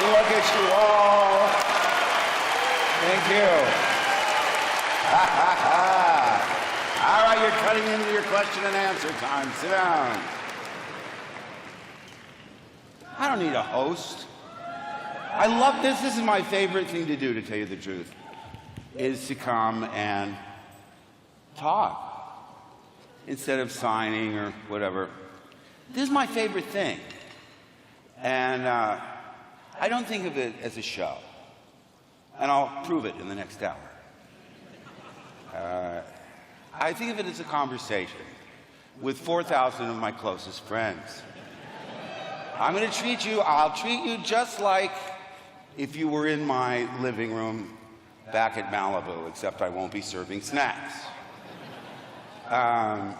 Look at you all. Thank you. All right, you're cutting into your question and answer time. Sit down. I don't need a host. I love this. This is my favorite thing to do, to tell you the truth, is to come and talk instead of signing or whatever. This is my favorite thing. And I don't think of it as a show. And I'll prove it in the next hour. I think of it as a conversation with 4,000 of my closest friends. I'll treat you just like if you were in my living room back at Malibu, except I won't be serving snacks. And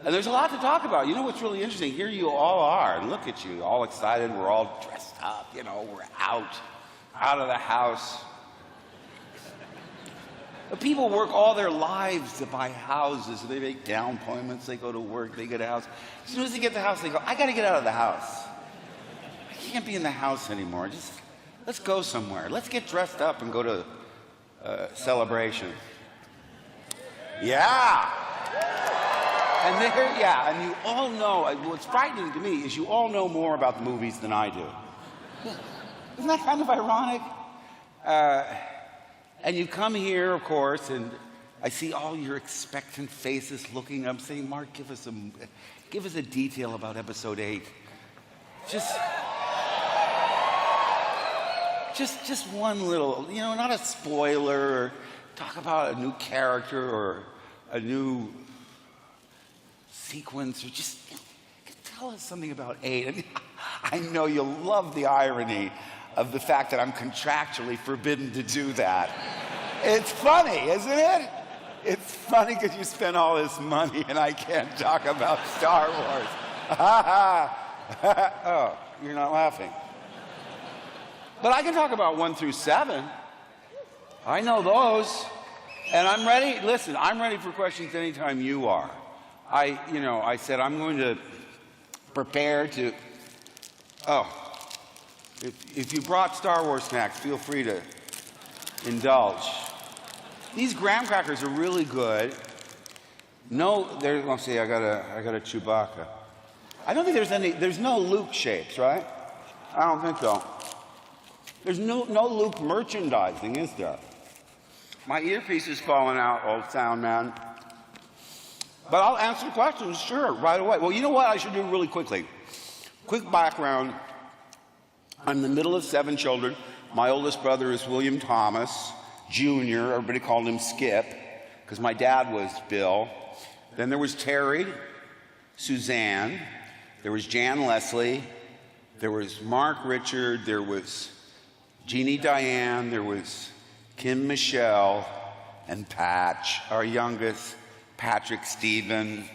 there's a lot to talk about. You know what's really interesting? Here you all are, and look at you, all excited. We're all dressed up, we're out of the house. But people work all their lives to buy houses. They make down payments, they go to work, they get a house. As soon as they get the house, they go, I gotta get out of the house. I can't be in the house anymore. Let's go somewhere. Let's get dressed up and go to a celebration. Yeah. And you all know, what's frightening to me is you all know more about the movies than I do. Isn't that kind of ironic? And you come here, of course, and I see all your expectant faces looking up, saying, Mark, give us a detail about episode 8. Just one little, not a spoiler, or talk about a new character or a new sequence, or just tell us something about 8. I mean, I know you'll love the irony of the fact that I'm contractually forbidden to do that. It's funny, isn't it? It's funny because you spent all this money and I can't talk about Star Wars. Oh, you're not laughing. But I can talk about 1 through 7. I know those. And I'm ready. Listen, I'm ready for questions anytime you are. I said I'm going to prepare to... If you brought Star Wars snacks, feel free to indulge. These graham crackers are really good. Let's see, I got a Chewbacca. I don't think there's no Luke shapes, right? I don't think so. There's no Luke merchandising, is there? My earpiece is falling out, old sound man. But I'll answer questions, sure, right away. Well, you know what I should do really quickly? Quick background. I'm the middle of 7 children. My oldest brother is William Thomas Jr. Everybody called him Skip, because my dad was Bill. Then there was Terry, Suzanne. There was Jan Leslie. There was Mark Richard. There was Jeannie Diane. There was Kim Michelle and Patch, our youngest, Patrick Stephen.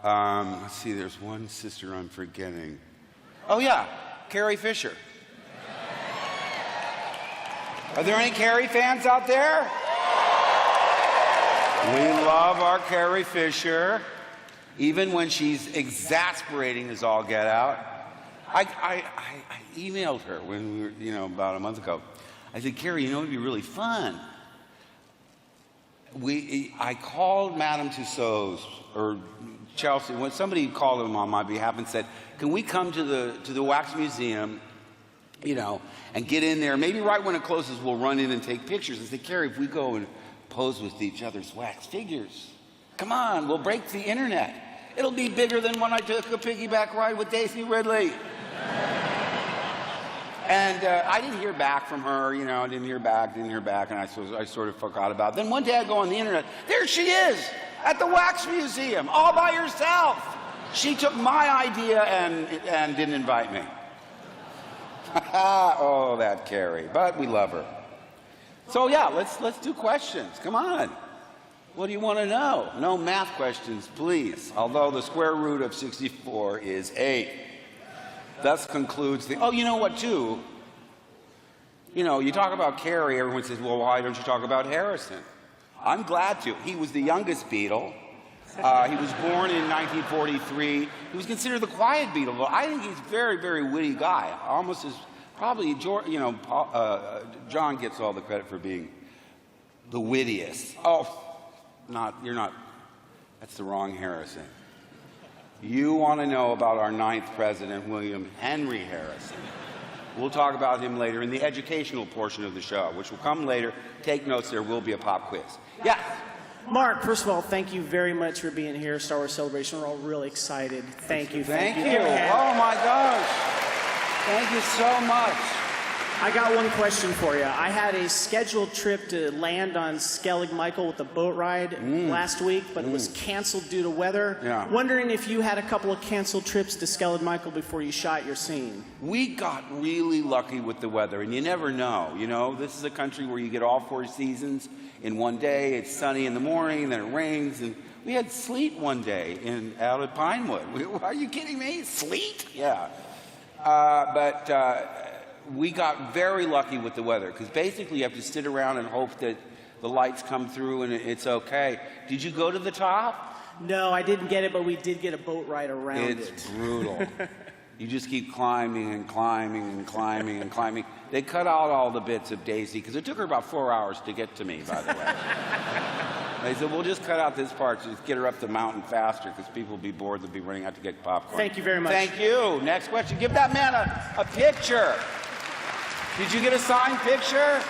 Let's see, there's one sister I'm forgetting. Oh, yeah, Carrie Fisher. Are there any Carrie fans out there? We love our Carrie Fisher, even when she's exasperating as all get out. I emailed her when we were, about a month ago. I said, Carrie, it'd be really fun. I called Madame Tussauds, or Chelsea, when somebody called them on my behalf and said, can we come to the Wax Museum, and get in there, maybe right when it closes, we'll run in and take pictures. I said, Carrie, if we go and pose with each other's wax figures, come on, we'll break the internet. It'll be bigger than when I took a piggyback ride with Daisy Ridley. And I didn't hear back from her, didn't hear back, and I sort of forgot about it. Then one day I go on the internet, there she is, at the Wax Museum, all by herself. She took my idea and didn't invite me. Oh, that Carrie, but we love her. So yeah, let's do questions, come on. What do you want to know? No math questions, please. Although the square root of 64 is 8. Thus concludes the... Oh, you know what, too? You talk about Carrie, everyone says, well, why don't you talk about Harrison? I'm glad to. He was the youngest Beatle. He was born in 1943. He was considered the quiet Beatle. I think he's a very, very witty guy. Almost as probably, John gets all the credit for being the wittiest. You're not. That's the wrong Harrison. You want to know about our 9th president, William Henry Harrison. We'll talk about him later in the educational portion of the show, which will come later. Take notes, there will be a pop quiz. Yes? Mark, first of all, thank you very much for being here, Star Wars Celebration. We're all really excited. Thank you. Thank you. Oh, my gosh. Thank you so much. I got one question for you. I had a scheduled trip to land on Skellig Michael with the boat ride last week, but it was canceled due to weather. Yeah. Wondering if you had a couple of canceled trips to Skellig Michael before you shot your scene. We got really lucky with the weather, and you never know. You know, this is a country where you get all 4 seasons in one day. It's sunny in the morning, then it rains, and we had sleet one day out at Pinewood. Are you kidding me? Sleet? Yeah. We got very lucky with the weather, because basically you have to sit around and hope that the lights come through and it's okay. Did you go to the top? No, I didn't get it, but we did get a boat ride around it. It's brutal. You just keep climbing and climbing and climbing and climbing. They cut out all the bits of Daisy, because it took her about 4 hours to get to me, by the way. They said, we'll just cut out this part to just get her up the mountain faster, because people will be bored. They'll be running out to get popcorn. Thank you very much. Thank you. Next question. Give that man a picture. Did you get a signed picture?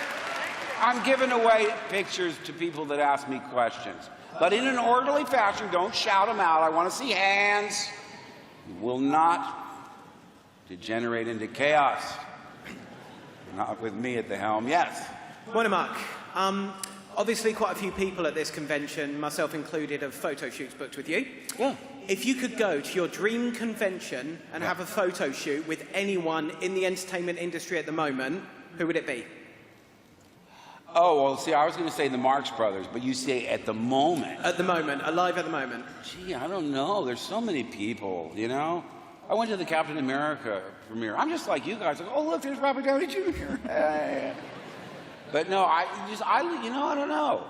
I'm giving away pictures to people that ask me questions. But in an orderly fashion, don't shout them out. I want to see hands. You will not degenerate into chaos. Not with me at the helm. Yes? Morning, Mark. Obviously, quite a few people at this convention, myself included, have photo shoots booked with you. Yeah. If you could go to your dream convention and have a photo shoot with anyone in the entertainment industry at the moment, who would it be? Oh, well, see, I was going to say the Marx Brothers, but you say at the moment. At the moment, alive at the moment. Gee, I don't know. There's so many people, you know? I went to the Captain America premiere. I'm just like you guys. Like, oh, look, there's Robert Downey Jr. Hey. But no, I don't know.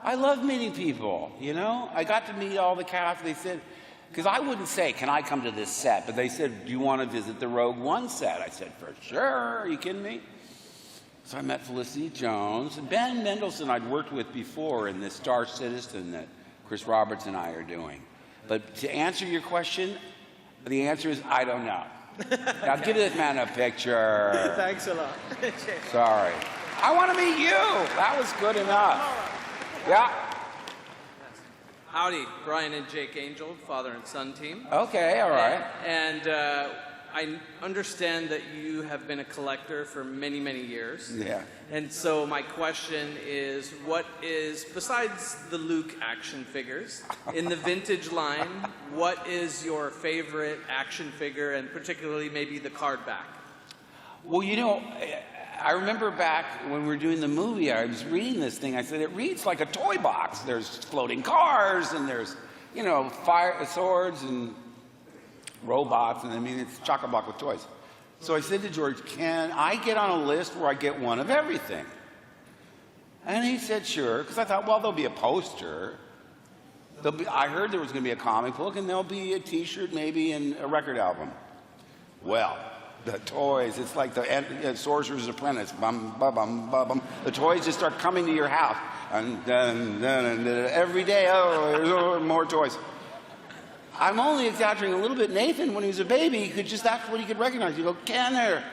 I love meeting people, you know? I got to meet all the cast. They said, because I wouldn't say, can I come to this set? But they said, do you want to visit the Rogue One set? I said, for sure. Are you kidding me? So I met Felicity Jones. And Ben Mendelsohn I'd worked with before in this Star Citizen that Chris Roberts and I are doing. But to answer your question, the answer is, I don't know. Now, give this man a picture. Thanks a lot. Sorry. I want to meet you. That was good enough. Yeah. Howdy, Brian and Jake Angel, father and son team. Okay, all right. And I understand that you have been a collector for many, many years. Yeah. And so my question is, what is, besides the Luke action figures, in the vintage line, what is your favorite action figure, and particularly maybe the card back? Well, you know, I remember back when we were doing the movie, I was reading this thing. I said, it reads like a toy box. There's floating cars, and there's, you know, fire swords and robots, and I mean, it's chock-a-block with toys. So I said to George, can I get on a list where I get one of everything? And he said, sure, because I thought, well, there'll be a poster. I heard there was going to be a comic book, and there'll be a T-shirt maybe and a record album. Well, the toys, it's like the Sorcerer's Apprentice. Bum, bum, bum, bum, bum. The toys just start coming to your house. And every day, there's more toys. I'm only exaggerating a little bit. Nathan, when he was a baby, that's what he could recognize. You go, Kenner.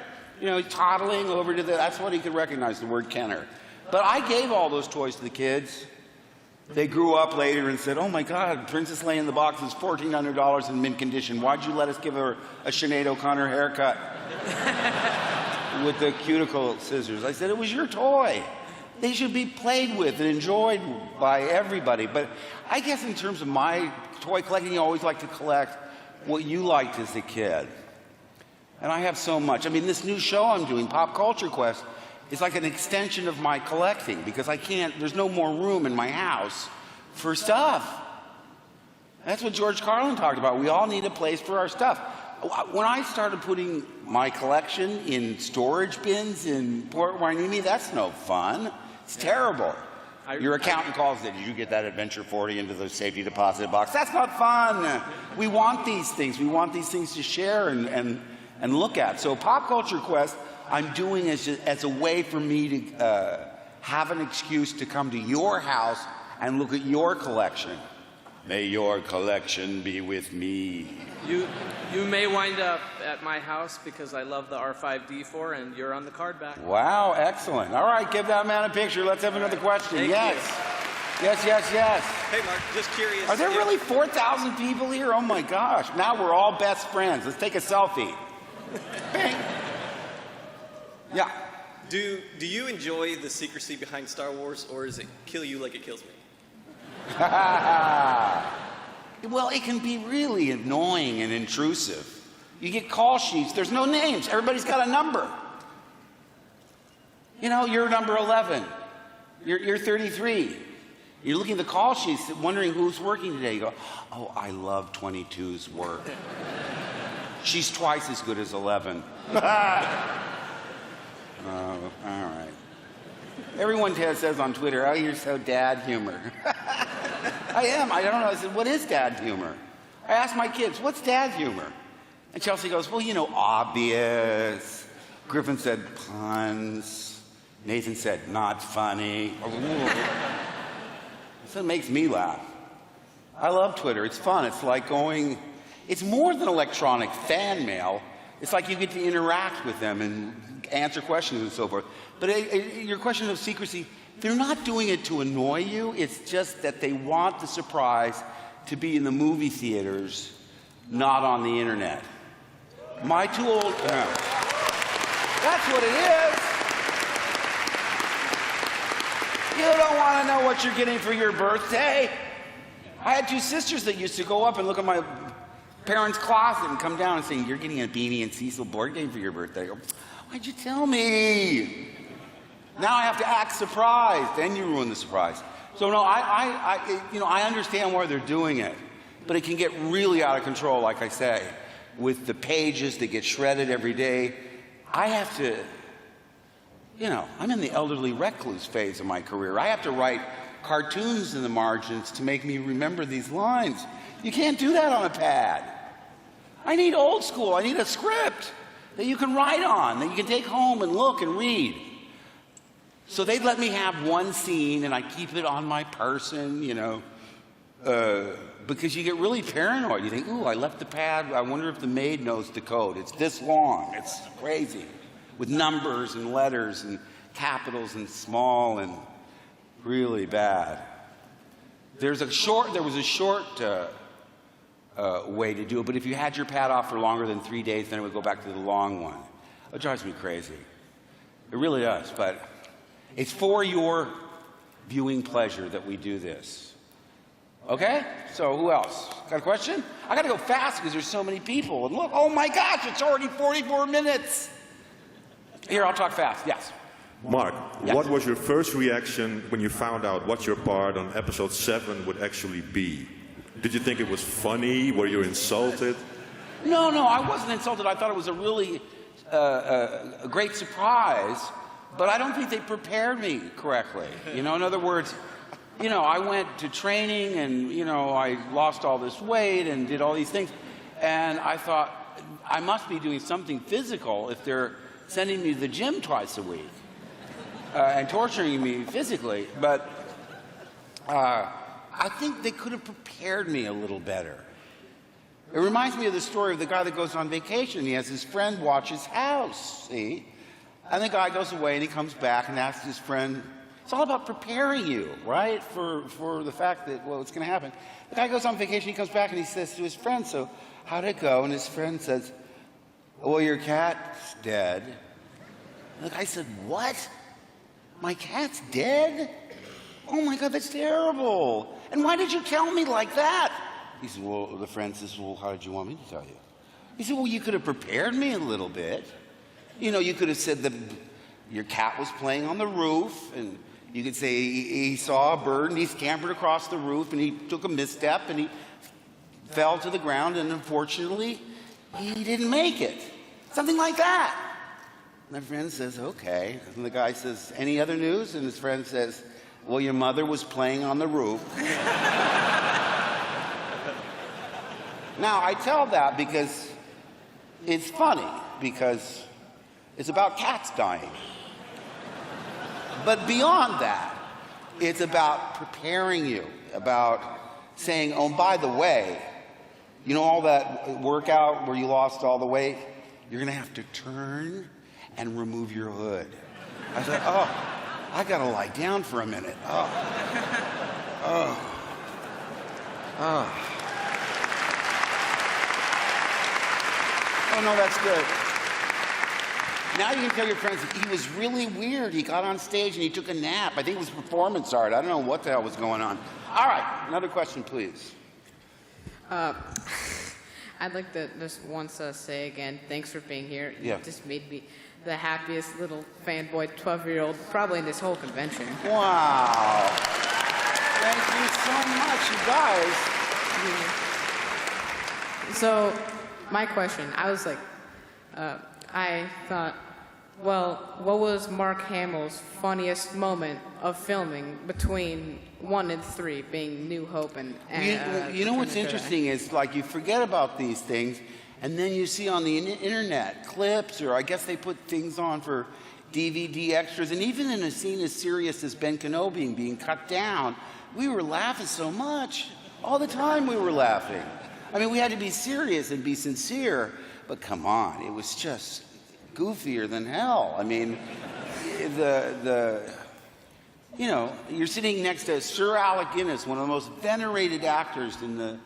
You know, toddling over to that's what he could recognize, the word Kenner. But I gave all those toys to the kids. They grew up later and said, oh my God, Princess Leia in the box is $1,400 in mint condition. Why'd you let us give her a Sinead O'Connor haircut with the cuticle scissors? I said, it was your toy. They should be played with and enjoyed by everybody. But I guess in terms of my toy collecting, you always like to collect what you liked as a kid. And I have so much. I mean, this new show I'm doing, Pop Culture Quest, is like an extension of my collecting, because there's no more room in my house for stuff. That's what George Carlin talked about. We all need a place for our stuff. When I started putting my collection in storage bins in Port Hueneme, that's no fun. It's terrible. Your accountant calls it. Did you get that Adventure 40 into the safety deposit box? That's not fun. We want these things. We want these things to share and look at. So Pop Culture Quest, I'm doing as a way for me to have an excuse to come to your house and look at your collection. May your collection be with me. You may wind up at my house because I love the R5D4 and you're on the card back. Wow, excellent. All right, give that man a picture. Let's have another question. Thank yes. you. Yes. Hey, Mark, just curious. Are there really 4,000 people here? Oh my gosh. Now we're all best friends. Let's take a selfie. Bang. Yeah. Do you enjoy the secrecy behind Star Wars, or does it kill you like it kills me? Well, it can be really annoying and intrusive. You get call sheets, there's no names. Everybody's got a number. You know, you're number 11. You're 33. You're looking at the call sheets, wondering who's working today. You go, oh, I love 22's work. She's twice as good as 11. Oh, all right. Everyone says on Twitter, oh, you're so dad humor. I am. I don't know. I said, what is dad humor? I asked my kids, what's dad humor? And Chelsea goes, well, you know, obvious. Griffin said puns. Nathan said, not funny. So it makes me laugh. I love Twitter. It's fun. It's like it's more than electronic fan mail. It's like you get to interact with them and answer questions and so forth. But your question of secrecy, they're not doing it to annoy you. It's just that they want the surprise to be in the movie theaters, not on the internet. My two old... That's what it is. You don't want to know what you're getting for your birthday. I had two sisters that used to go up and look at my parents' closet and come down and say, you're getting a Beanie and Cecil board game for your birthday. I go, why'd you tell me? Now I have to act surprised, and you ruin the surprise. So no, I understand why they're doing it, but it can get really out of control, like I say, with the pages that get shredded every day. I have to, I'm in the elderly recluse phase of my career. I have to write cartoons in the margins to make me remember these lines. You can't do that on a pad. I need old school. I need a script that you can write on, that you can take home and look and read. So they'd let me have one scene, and I keep it on my person, because you get really paranoid. You think, ooh, I left the pad. I wonder if the maid knows the code. It's this long. It's crazy, with numbers and letters and capitals and small and really bad. There was a short way to do it, but if you had your pad off for longer than 3 days, then it would go back to the long one. It drives me crazy. It really does, but it's for your viewing pleasure that we do this. Okay? So who else? Got a question? I got to go fast because there's so many people. And look, oh my gosh, it's already 44 minutes. Here, I'll talk fast. Yes. Mark, Yes. What was your first reaction when you found out what your part on episode 7 would actually be? Did you think it was funny? Were you insulted? No, I wasn't insulted. I thought it was a really a great surprise, but I don't think they prepared me correctly. In other words, I went to training and, I lost all this weight and did all these things. And I thought, I must be doing something physical if they're sending me to the gym twice a week and torturing me physically. But I think they could have prepared me a little better. It reminds me of the story of the guy that goes on vacation. He has his friend watch his house, see? And the guy goes away and he comes back and asks his friend, it's all about preparing you, right, for the fact that, it's going to happen. The guy goes on vacation, he comes back and he says to his friend, so how'd it go? And his friend says, well, your cat's dead. And the guy said, what? My cat's dead? Oh my God, that's terrible. And why did you tell me like that? He said, the friend says, how did you want me to tell you? He said, you could have prepared me a little bit. You could have said that your cat was playing on the roof, and you could say he saw a bird and he scampered across the roof and he took a misstep and he fell to the ground and unfortunately he didn't make it. Something like that. And the friend says, okay. And the guy says, any other news? And his friend says, Well, your mother was playing on the roof. Now, I tell that because it's funny, because it's about cats dying. But beyond that, it's about preparing you, about saying, oh, by the way, you know all that workout where you lost all the weight? You're going to have to turn and remove your hood. I said, oh, I got to lie down for a minute. Oh. Oh, no, that's good. Now you can tell your friends that he was really weird. He got on stage and he took a nap. I think it was performance art. I don't know what the hell was going on. All right, another question, please. I'd like to just once say again, thanks for being here. Yeah. You just made me the happiest little fanboy 12-year-old probably in this whole convention. Wow. Thank you so much, you guys. So, my question, I was like, I thought, well, what was Mark Hamill's funniest moment of filming between 1 and 3, being New Hope and You know what's interesting is, like, you forget about these things, and then you see on the internet clips, or I guess they put things on for DVD extras, and even in a scene as serious as Ben Kenobi being cut down, we were laughing so much. All the time we were laughing. I mean, we had to be serious and be sincere, but come on, it was just goofier than hell. I mean, you know, you're sitting next to Sir Alec Guinness, one of the most venerated actors in the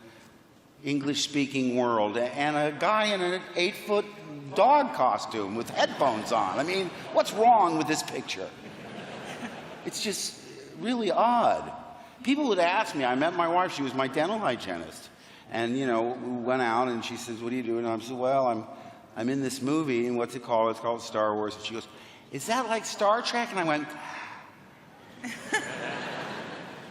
English-speaking world, and a guy in an 8-foot dog costume with headphones on. I mean, what's wrong with this picture? It's just really odd. People would ask me, I met my wife, she was my dental hygienist, and, you know, we went out, and she says, what are you doing? And I said, well, I'm in this movie, and what's it called? It's called Star Wars. And she goes, is that like Star Trek? And I went,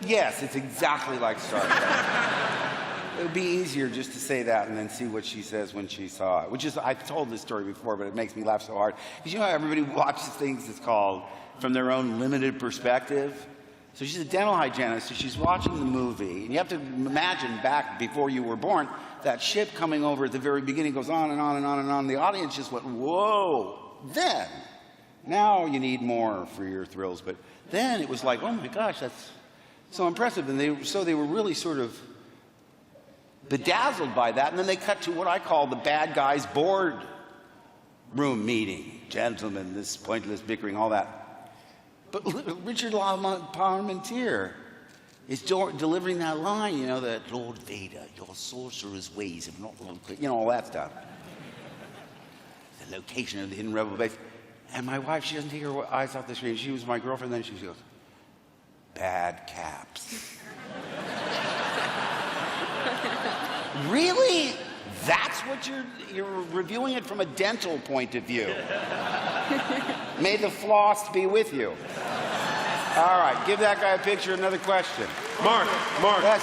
yes, it's exactly like Star Trek. It would be easier just to say that and then see what she says when she saw it. Which is, I've told this story before, but it makes me laugh so hard. Because you know how everybody watches things that's called from their own limited perspective? So she's a dental hygienist, so she's watching the movie. And you have to imagine back before you were born, that ship coming over at the very beginning goes on and on and on and on. The audience just went, whoa. Then, now you need more for your thrills. But then it was like, oh my gosh, that's so impressive. And they were really sort of bedazzled by that. And then they cut to what I call the bad guys' board room meeting. Gentlemen, this pointless bickering, all that. But Richard Parmentier is delivering that line, you know, that Lord Vader, your sorcerer's ways have not, you know, all that stuff. The location of the hidden rebel base. And my wife, she doesn't take her eyes off the screen. She was my girlfriend then. She goes, bad caps. Really? That's what you're reviewing it from a dental point of view. May the floss be with you. All right, give that guy a picture. Another question. Mark.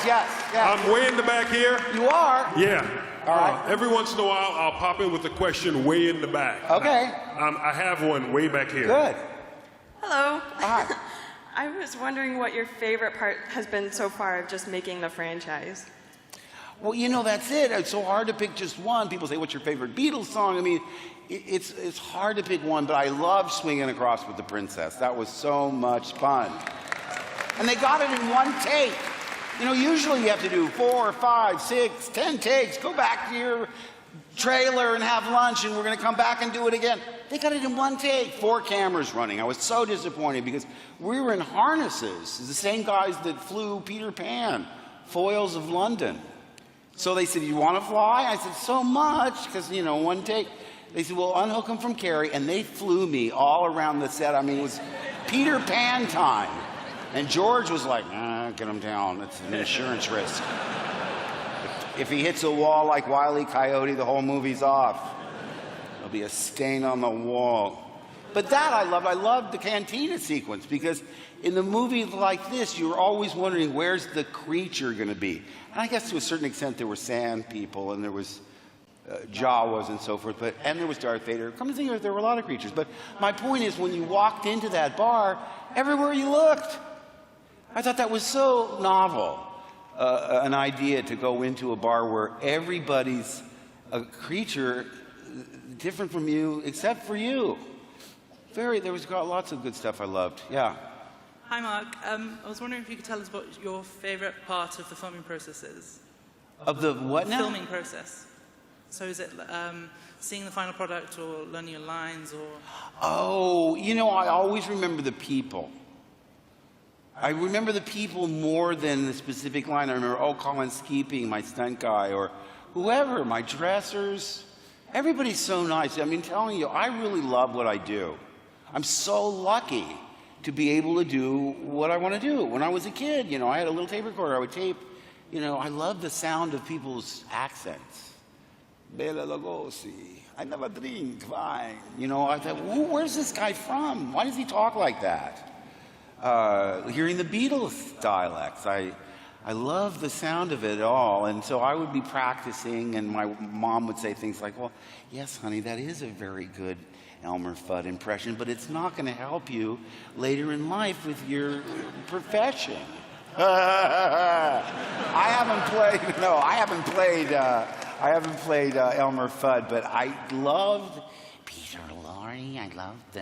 Yes. I'm way in the back here. You are? Yeah. All right. Every once in a while, I'll pop in with a question way in the back. Okay. I have one way back here. Good. Hello. Hi. I was wondering what your favorite part has been so far of just making the franchise. Well, you know, that's it. It's so hard to pick just one. People say, what's your favorite Beatles song? I mean, it's hard to pick one, but I love Swinging Across with the Princess. That was so much fun. And they got it in one take. You know, usually you have to do 4, 5, 6, 10 takes. Go back to your trailer and have lunch, and we're going to come back and do it again. They got it in one take, 4 cameras running. I was so disappointed because we were in harnesses. The same guys that flew Peter Pan, Foils of London. So they said, you want to fly? I said, so much, because, you know, one take. They said, well, unhook them from Carrie, and they flew me all around the set. I mean, it was Peter Pan time. And George was like, get him down. It's an insurance risk. If he hits a wall like Wile E. Coyote, the whole movie's off. There'll be a stain on the wall. But that I loved. I loved the cantina sequence, because in the movie like this, you're always wondering, where's the creature going to be? And I guess to a certain extent there were sand people, and there was Jawas and so forth, and there was Darth Vader. Come to think of it, there were a lot of creatures. But my point is, when you walked into that bar, everywhere you looked, I thought that was so novel, an idea to go into a bar where everybody's a creature different from you except for you. There was lots of good stuff I loved. Yeah. Hi, Mark. I was wondering if you could tell us what your favorite part of the filming process is. Of the what now? Filming process. So is it seeing the final product or learning your lines or... Oh, I always remember the people. I remember the people more than the specific line. I remember, Colin Skeeping, my stunt guy, or whoever, my dressers. Everybody's so nice. I mean, telling you, I really love what I do. I'm so lucky to be able to do what I want to do. When I was a kid, I had a little tape recorder. I would tape, I love the sound of people's accents. Bela Lugosi, I never drink wine. I thought, where's this guy from? Why does he talk like that? Hearing the Beatles dialects, I love the sound of it all. And so I would be practicing, and my mom would say things like, well, yes, honey, that is a very good Elmer Fudd impression, but it's not going to help you later in life with your profession. I haven't played Elmer Fudd, but I loved Peter Lorre. I loved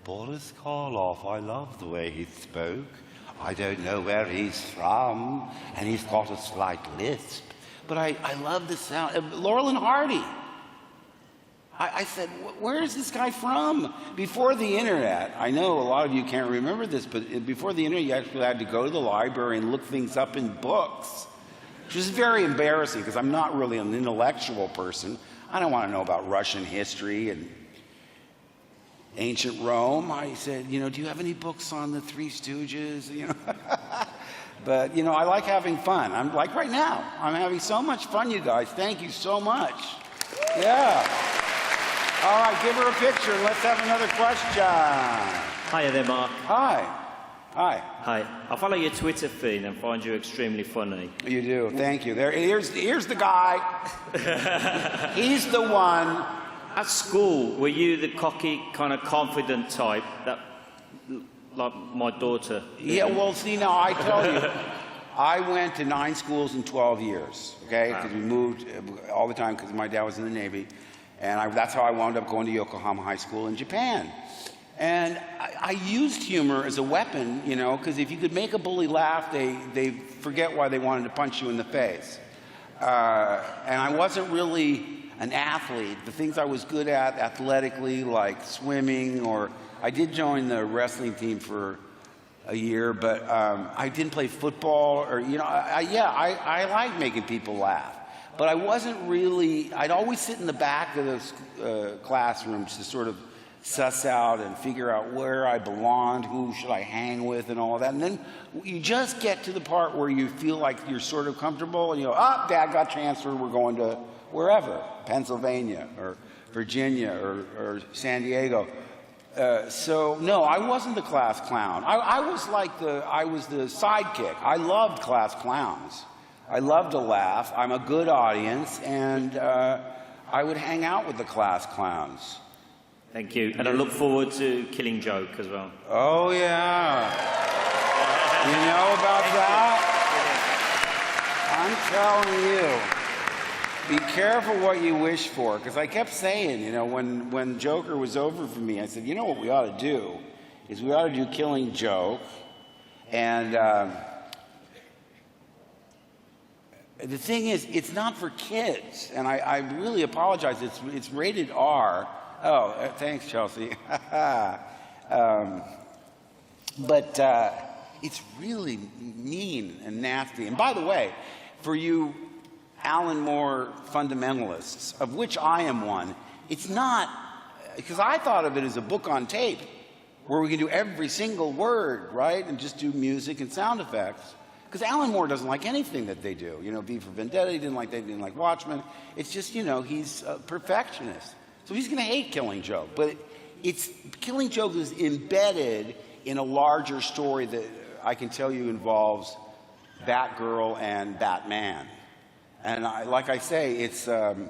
Boris Karloff. I loved the way he spoke. I don't know where he's from, and he's got a slight lisp, but I love the sound. Laurel and Hardy. I said, where is this guy from? Before the internet, I know a lot of you can't remember this, but before the internet, you actually had to go to the library and look things up in books, which is very embarrassing because I'm not really an intellectual person. I don't want to know about Russian history and ancient Rome. I said, do you have any books on the Three Stooges? But, I like having fun. I'm like right now. I'm having so much fun, you guys. Thank you so much. Yeah. All right, give her a picture and let's have another question. Hiya there, Mark. Hi. Hi. I follow your Twitter feed and find you extremely funny. You do. Thank you. Here's the guy. He's the one. At school, were you the cocky, kind of confident type that, like my daughter? Yeah, well, see, now I tell you, I went to 9 schools in 12 years, okay? Because we moved all the time because my dad was in the Navy. And that's how I wound up going to Yokohama High School in Japan. And I used humor as a weapon, because if you could make a bully laugh, they forget why they wanted to punch you in the face. And I wasn't really an athlete. The things I was good at athletically, like swimming, or I did join the wrestling team for a year, but I didn't play football, or, I like making people laugh. But I wasn't really, I'd always sit in the back of those classrooms to sort of suss out and figure out where I belonged, who should I hang with, and all of that. And then you just get to the part where you feel like you're sort of comfortable, and you go, Dad got transferred, we're going to wherever, Pennsylvania, or Virginia, or San Diego. So, no, I wasn't the class clown. I was the sidekick. I loved class clowns. I love to laugh. I'm a good audience, and I would hang out with the class clowns. Thank you. And I look forward to Killing Joke as well. Oh, yeah. You know about that? I'm telling you, be careful what you wish for, because I kept saying, when Joker was over for me, I said, what we ought to do is we ought to do Killing Joke, and the thing is, it's not for kids, and I really apologize. It's rated R. Oh, thanks, Chelsea. But it's really mean and nasty. And by the way, for you Alan Moore fundamentalists, of which I am one, it's not, because I thought of it as a book on tape, where we can do every single word, right, and just do music and sound effects. Because Alan Moore doesn't like anything that they do. V for Vendetta, he didn't like Watchmen. It's just, he's a perfectionist. So he's going to hate Killing Joke. But Killing Joke is embedded in a larger story that I can tell you involves Batgirl and Batman. And like I say, it's earned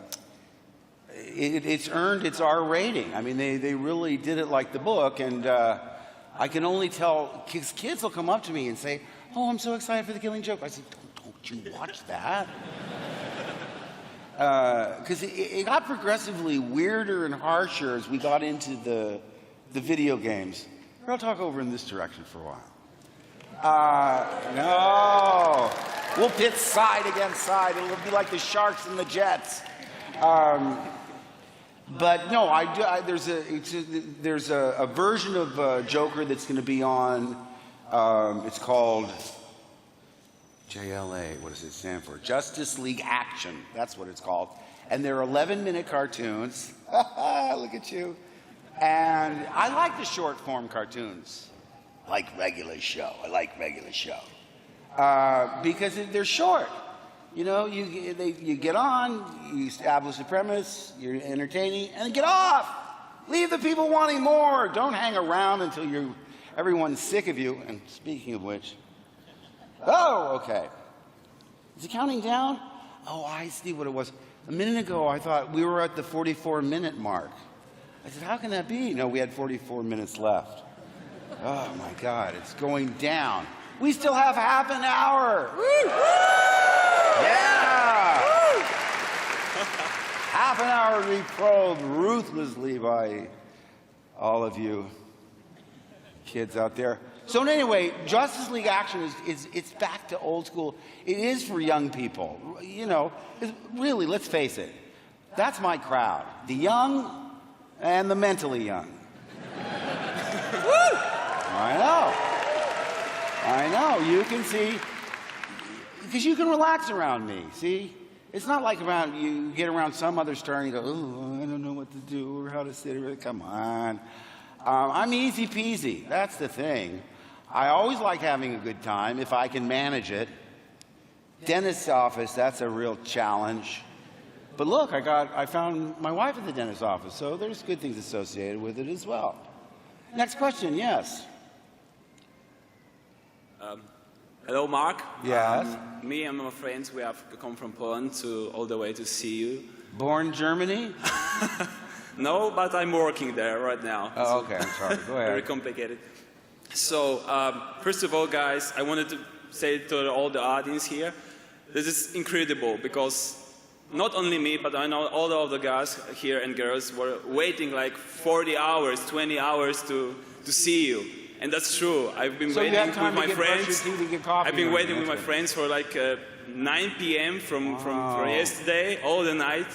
its R rating. I mean, they really did it like the book. And I can only tell, kids will come up to me and say, oh, I'm so excited for The Killing Joke. I said, don't you watch that? Because it got progressively weirder and harsher as we got into the video games. I'll talk over in this direction for a while. No. We'll pit side against side. It'll be like the Sharks and the Jets. But no, there's a version of Joker that's going to be on. It's called JLA. What does it stand for? Justice League Action. That's what it's called. And they're 11-minute cartoons. Look at you. And I like the short form cartoons. I like regular show. Because they're short. You know, you get on, you establish the premise, you're entertaining, and then get off. Leave the people wanting more. Don't hang around until everyone's sick of you. And speaking of which, oh, okay. Is it counting down? Oh, I see what it was. A minute ago, I thought we were at the 44-minute mark. I said, how can that be? No, we had 44 minutes left. Oh, my God, it's going down. We still have half an hour. Woo! Yeah! Woo! Half an hour to be probed ruthlessly by all of you kids out there. So anyway, Justice League Action it's back to old school. It is for young people. You know, really, let's face it. That's my crowd. The young and the mentally young. Woo! I know. You can see, because you can relax around me, see? It's not like you get around some other star and you go, oh, I don't know what to do or how to sit. Come on. I'm easy peasy. That's the thing. I always like having a good time if I can manage it. Dentist's office, that's a real challenge. But look, I found my wife at the dentist's office, so there's good things associated with it as well. Next question, yes. Hello, Mark. Yes. Me and my friends, we have come from Poland all the way to see you. Born Germany? No, but I'm working there right now. Oh, okay, I'm sorry. Go ahead. Very complicated. So, first of all, guys, I wanted to say to all the audience here, this is incredible because not only me, but I know all of the guys here and girls were waiting like 40 hours, 20 hours to see you. And that's true. I've been waiting with my friends. I've been waiting with my friends for like 9 p.m. from yesterday, all the night,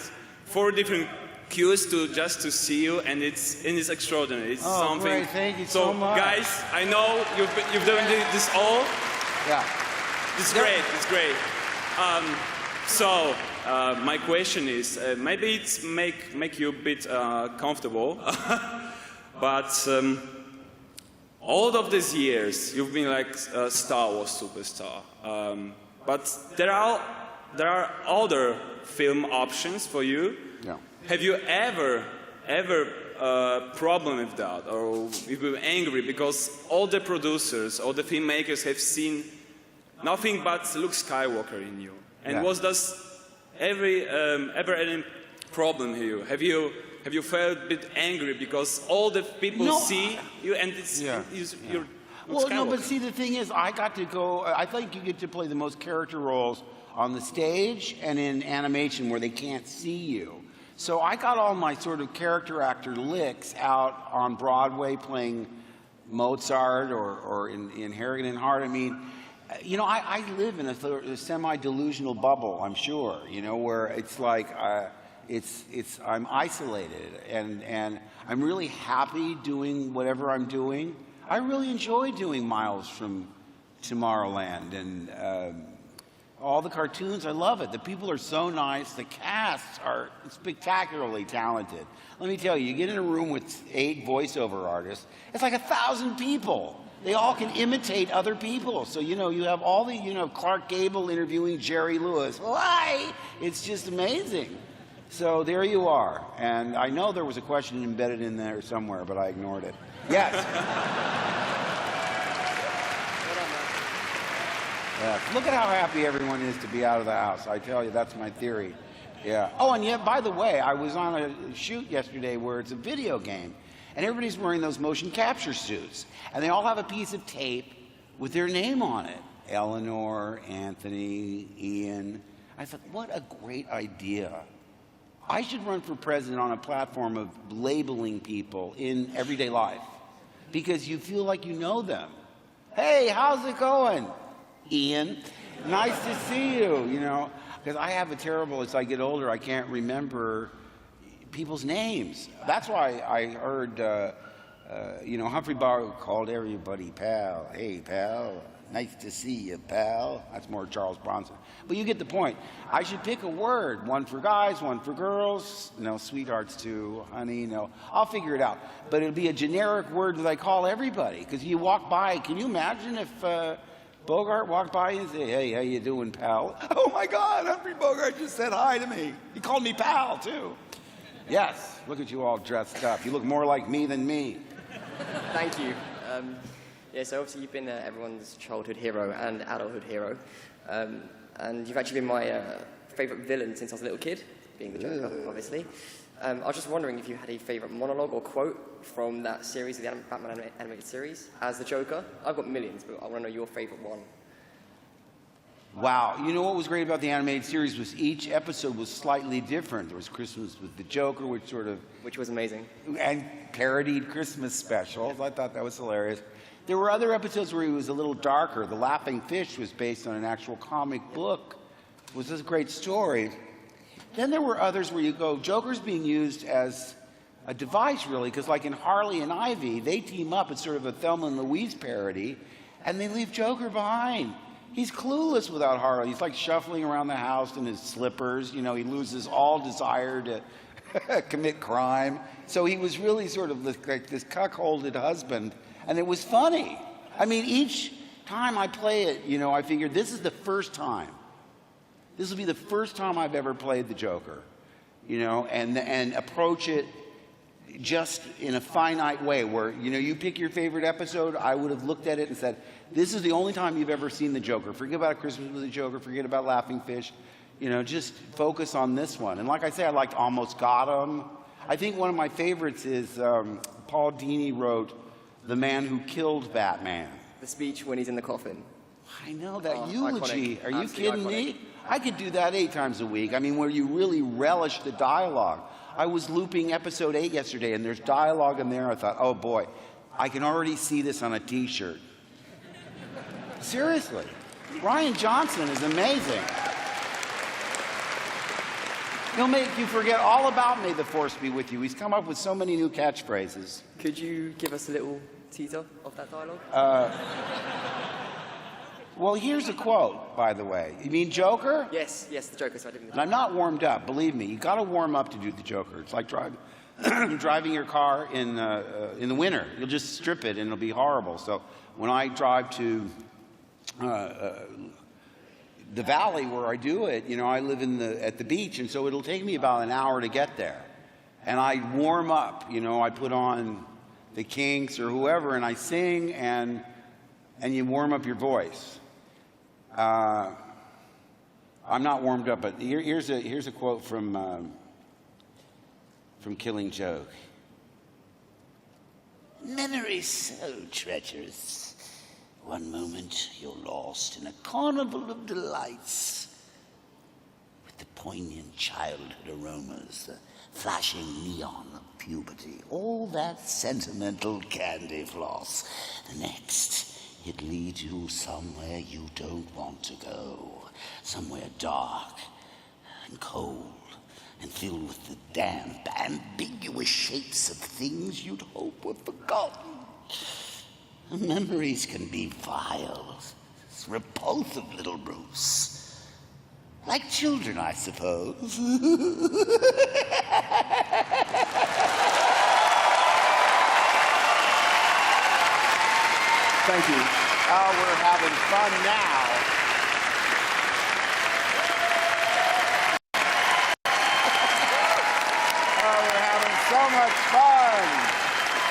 4 different queues just to see you, and it's extraordinary. It's something. Great. Thank you so much. Guys, I know you've done this all. Yeah. It's great. It's great. So my question is, maybe it's make you a bit comfortable, but. All of these years, you've been like a Star Wars superstar, but there are other film options for you. Yeah. Have you ever problem with that, or you've been angry because all the producers, all the filmmakers have seen nothing but Luke Skywalker in you? And was this ever any problem here? Have you felt a bit angry because all the people see you and you're Well, no, but see, the thing is, I got to go, I think you get to play the most character roles on the stage and in animation where they can't see you. So I got all my sort of character actor licks out on Broadway playing Mozart or in Harrigan and Hart. I mean, you know, I live in a semi-delusional bubble, I'm sure, you know, where it's like... I'm isolated, and I'm really happy doing whatever I'm doing. I really enjoy doing Miles from Tomorrowland and all the cartoons. I love it. The people are so nice. The casts are spectacularly talented. Let me tell you, you get in a room with 8 voiceover artists, it's like 1,000 people. They all can imitate other people. So, you know, you have all the, you know, Clark Gable interviewing Jerry Lewis. Why? It's just amazing. So there you are. And I know there was a question embedded in there somewhere, but I ignored it. Yes. Yes. Look at how happy everyone is to be out of the house. I tell you, that's my theory. Yeah. Oh, and yet, by the way, I was on a shoot yesterday where it's a video game, and everybody's wearing those motion capture suits, and they all have a piece of tape with their name on it. Eleanor, Anthony, Ian. I thought, what a great idea. I should run for president on a platform of labeling people in everyday life because you feel like you know them. Hey, how's it going? Ian, nice to see you, you know. Because I have a terrible, as I get older, I can't remember people's names. That's why I heard, Humphrey Bogart called everybody pal. Hey, pal. Nice to see you, pal. That's more Charles Bronson. But you get the point. I should pick a word. One for guys, one for girls. No, sweethearts too, honey, no. I'll figure it out. But it'll be a generic word that I call everybody. Because you walk by, can you imagine if Bogart walked by and said, hey, how you doing, pal? Oh my God, Humphrey Bogart just said hi to me. He called me pal too. Yes, look at you all dressed up. You look more like me than me. Thank you. Yeah, so obviously you've been everyone's childhood hero and adulthood hero. And you've actually been my favourite villain since I was a little kid, being the Joker, obviously. I was just wondering if you had a favourite monologue or quote from that series, the Batman animated series, as the Joker. I've got millions, but I want to know your favourite one. Wow. You know what was great about the animated series was each episode was slightly different. There was Christmas with the Joker, which was amazing. And parodied Christmas specials. I thought that was hilarious. There were other episodes where he was a little darker. The Laughing Fish was based on an actual comic book. It was a great story. Then there were others where you go, Joker's being used as a device, really, because like in Harley and Ivy, they team up. It's sort of a Thelma and Louise parody, and they leave Joker behind. He's clueless without Harley. He's like shuffling around the house in his slippers. You know, he loses all desire to commit crime. So he was really sort of like this cuckolded husband. And it was funny. I mean, each time I play it, you know, I figured this is the first time. This will be the first time I've ever played the Joker, you know, and approach it just in a finite way where, you know, you pick your favorite episode, I would have looked at it and said, this is the only time you've ever seen the Joker. Forget about Christmas with the Joker, forget about Laughing Fish, you know, just focus on this one. And like I say, I liked Almost Got Him. I think one of my favorites is Paul Dini wrote The Man Who Killed Batman. The speech when he's in the coffin. I know that eulogy. Iconic. Are you kidding Iconic. me? I could do that 8 times a week. I mean, where you really relish the dialogue. I was looping episode 8 yesterday, and there's dialogue in there. I thought, oh boy, I can already see this on a T-shirt. Seriously. Ryan Johnson is amazing. He'll make you forget all about May the Force Be With You. He's come up with so many new catchphrases. Could you give us a little teaser of that dialogue? Well, here's a quote, by the way. You mean Joker? Yes, the Joker. So I didn't. And I'm not warmed up, believe me. You got to warm up to do the Joker. It's like driving your car in the winter. You'll just strip it, and it'll be horrible. So when I drive to the valley where I do it, you know, I live at the beach, and so it'll take me about an hour to get there. And I warm up, you know, I put on the Kinks or whoever, and I sing, and you warm up your voice. I'm not warmed up, but here's a quote from Killing Joke. Memory's so treacherous. One moment you're lost in a carnival of delights with the poignant childhood aromas, the flashing neon of puberty, all that sentimental candy floss. The next, it leads you somewhere you don't want to go, somewhere dark and cold and filled with the damp, ambiguous shapes of things you'd hope were forgotten. Memories can be vile, repulsive little brutes. Like children, I suppose. Thank you. Oh, we're having fun now. Oh, we're having so much fun.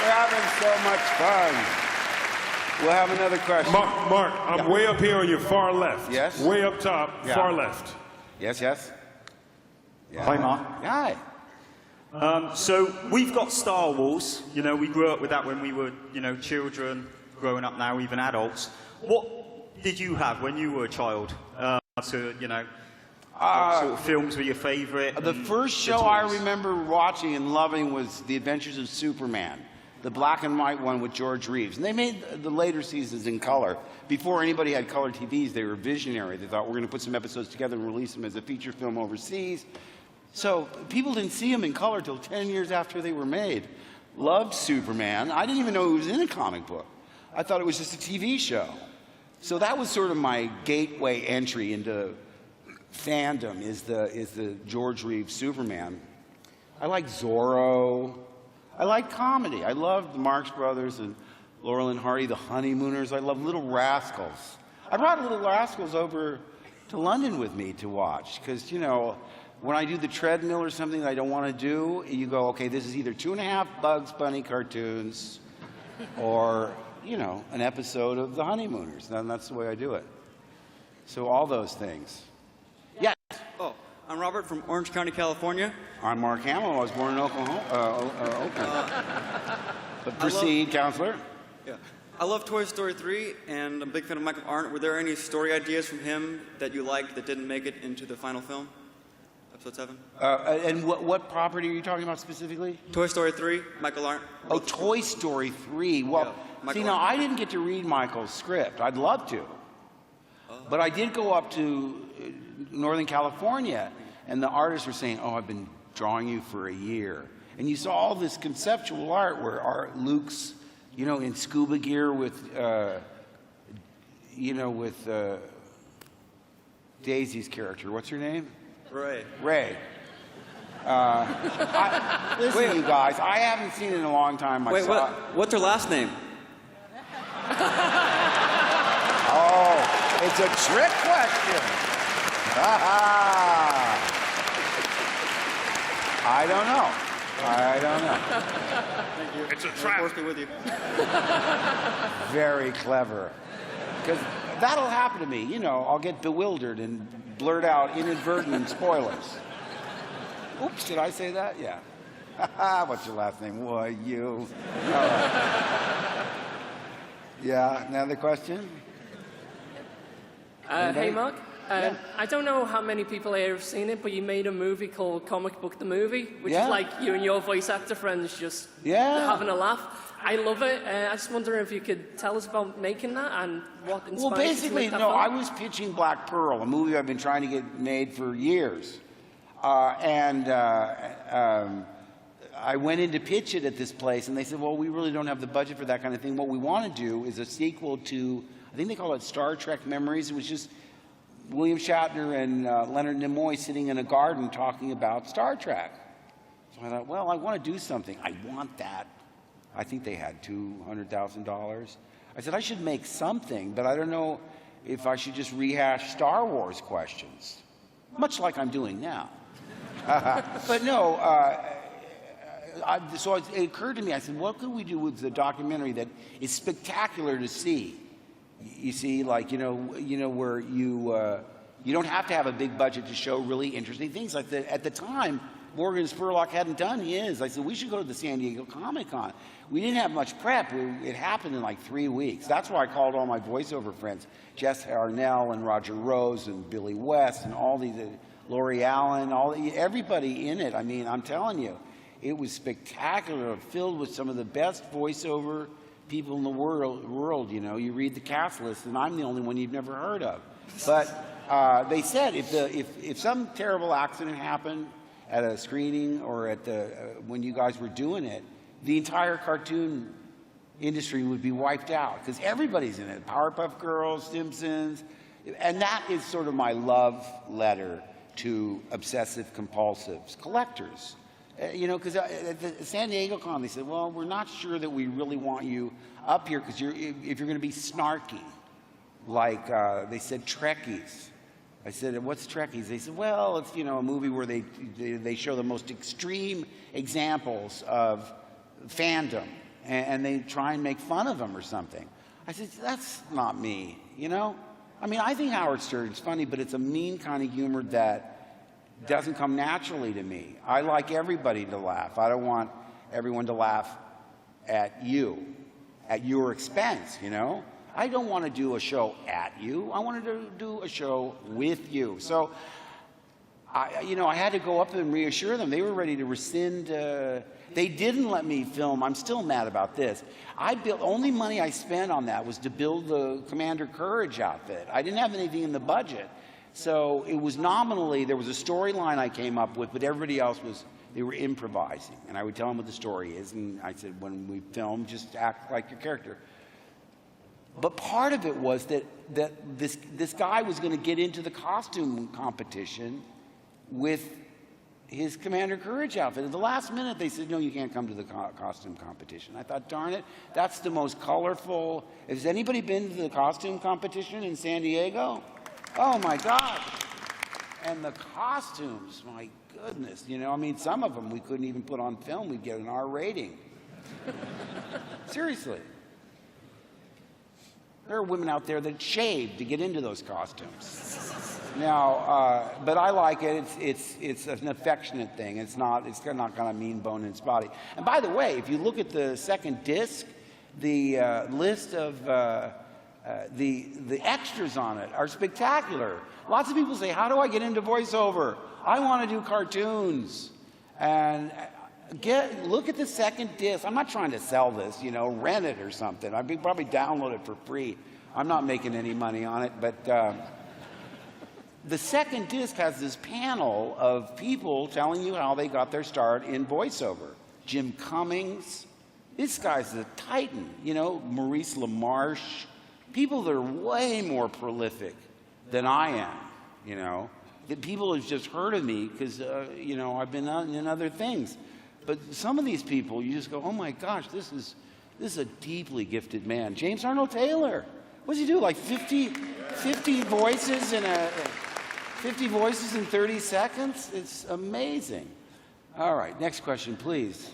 We're having so much fun. We'll have another question. Mark, I'm way up here on your far left. Yes? Way up top, far left. Yes. Yeah. Hi, Mark. Hi. So we've got Star Wars. You know, we grew up with that when we were, you know, children, growing up now, even adults. What did you have when you were a child? To, you know, what sort of films were your favourite? The first show I remember watching and loving was The Adventures of Superman, the black and white one with George Reeves. And they made the later seasons in color. Before anybody had color TVs, they were visionary. They thought, we're going to put some episodes together and release them as a feature film overseas. So people didn't see them in color till 10 years after they were made. Loved Superman. I didn't even know it was in a comic book. I thought it was just a TV show. So that was sort of my gateway entry into fandom, is the George Reeves Superman. I like Zorro. I like comedy. I love the Marx Brothers and Laurel and Hardy, the Honeymooners. I love Little Rascals. I brought Little Rascals over to London with me to watch because, you know, when I do the treadmill or something that I don't want to do, you go, okay, this is either 2.5 Bugs Bunny cartoons or, you know, an episode of the Honeymooners. And that's the way I do it. So all those things. Yes. Oh, I'm Robert from Orange County, California. I'm Mark Hamill. I was born in Oklahoma. Oakland. But proceed, counselor. Yeah. I love Toy Story 3, and I'm a big fan of Michael Arndt. Were there any story ideas from him that you liked that didn't make it into the final film, episode 7? And what property are you talking about specifically? Toy Story 3, Michael Arndt. Oh, Toy Story 3. Well, yeah, see, now, I didn't get to read Michael's script. I'd love to. But I did go up to Northern California, and the artists were saying, oh, I've been drawing you for a year. And you saw all this conceptual art where Luke's, you know, in scuba gear with, you know, with Daisy's character. What's her name? Ray. Ray. Listen, you guys, I haven't seen it in a long time. What's her last name? Oh, it's a trick question. I don't know. Thank you. It's a trap. Working with you. Very clever. Because that'll happen to me. You know, I'll get bewildered and blurt out inadvertent spoilers. Oops, did I say that? Yeah. What's your last name? Why, you. Yeah, another question? Hey, Mark. Yeah. I don't know how many people here have seen it, but you made a movie called Comic Book the Movie, which Yeah. is like you and your voice actor friends just having a laugh. I love it. I just wonder if you could tell us about making that and what inspired you to Basically, make that no, film. I was pitching Black Pearl, a movie I've been trying to get made for years. I went in to pitch it at this place, and they said, well, we really don't have the budget for that kind of thing. What we want to do is a sequel to, I think they call it Star Trek Memories. It was just William Shatner and Leonard Nimoy sitting in a garden talking about Star Trek. So I thought, well, I want to do something. I want that. I think they had $200,000. I said, I should make something, but I don't know if I should just rehash Star Wars questions, much like I'm doing now. But no, so it occurred to me, I said, what could we do with the documentary that is spectacular to see? You see, like, you know, where you don't have to have a big budget to show really interesting things. Like at the time, Morgan Spurlock hadn't done his. I said, we should go to the San Diego Comic-Con. We didn't have much prep. It happened in like 3 weeks. That's why I called all my voiceover friends, Jess Harnell and Roger Rose and Billy West and all these, Lori Allen, everybody in it. I mean, I'm telling you, it was spectacular, filled with some of the best voiceover people in the world. You know, you read the cast list, and I'm the only one you've never heard of. But they said if some terrible accident happened at a screening or at when you guys were doing it, the entire cartoon industry would be wiped out because everybody's in it. Powerpuff Girls, Simpsons, and that is sort of my love letter to obsessive compulsives, collectors. You know, because at the San Diego Con, they said, well, we're not sure that we really want you up here because if you're going to be snarky, like they said Trekkies. I said, what's Trekkies? They said, well, it's, you know, a movie where they show the most extreme examples of fandom, and they try and make fun of them or something. I said, that's not me, you know? I mean, I think Howard Stern's funny, but it's a mean kind of humor that doesn't come naturally to me. I like everybody to laugh. I don't want everyone to laugh at you, at your expense, you know? I don't want to do a show at you. I wanted to do a show with you. So, I had to go up and reassure them. They were ready to rescind. They didn't let me film. I'm still mad about this. Only money I spent on that was to build the Commander Courage outfit. I didn't have anything in the budget. So it was nominally, there was a storyline I came up with, but everybody else they were improvising. And I would tell them what the story is. And I said, when we film, just act like your character. But part of it was that this guy was going to get into the costume competition with his Commander Courage outfit. At the last minute, they said, no, you can't come to the costume competition. I thought, darn it, that's the most colorful. Has anybody been to the costume competition in San Diego? Oh, my God. And the costumes, my goodness. Some of them we couldn't even put on film. We'd get an R rating. Seriously. There are women out there that shave to get into those costumes. Now, but I like it. It's an affectionate thing. It's not going to mean bone in its body. And by the way, if you look at the second disc, the list of the extras on it are spectacular. Lots of people say, "How do I get into voiceover? I want to do cartoons." And look at the second disc. I'm not trying to sell this, rent it or something. I'd probably download it for free. I'm not making any money on it, but the second disc has this panel of people telling you how they got their start in voiceover. Jim Cummings, this guy's a titan, Maurice LaMarche, people that are way more prolific than I am, that people have just heard of me because, I've been in other things. But some of these people, you just go, oh my gosh, this is a deeply gifted man. James Arnold Taylor, what does he do? Like 50 voices in 50 voices in 30 seconds? It's amazing. All right, next question, please.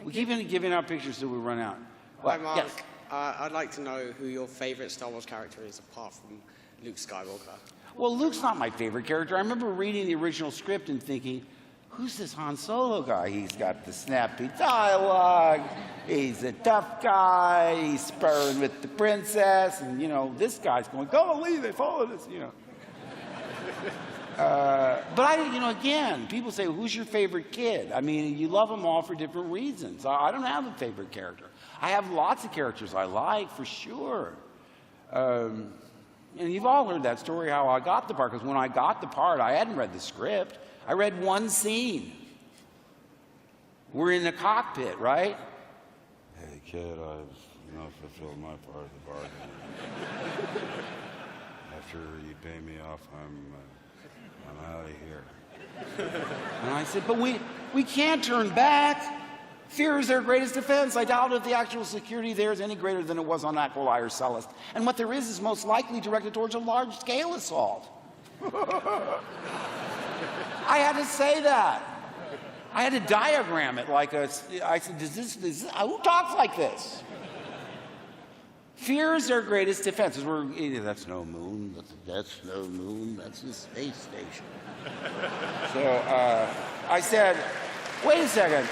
We keep giving out pictures so we run out. Hi, Mark. Yes. I'd like to know who your favorite Star Wars character is apart from Luke Skywalker. Well, Luke's not my favorite character. I remember reading the original script and thinking, who's this Han Solo guy? He's got the snappy dialogue. He's a tough guy. He's sparring with the princess. And, this guy's going, go, leave it, follow this, But again, people say, who's your favorite kid? You love them all for different reasons. I don't have a favorite character. I have lots of characters I like, for sure. And you've all heard that story, how I got the part, because when I got the part, I hadn't read the script. I read one scene. We're in the cockpit, right? Hey, kid, I've fulfilled my part of the bargain. After you pay me off, I'm out of here. And I said, but we can't turn back. Fear is their greatest defense. I doubt if the actual security there is any greater than it was on Aquila or Cellist. And what there is most likely directed towards a large-scale assault. I had to say that. I had to diagram it like I said, who talks like this? Fear is their greatest defense. That's no moon. That's no moon. That's the space station. So I said, wait a second.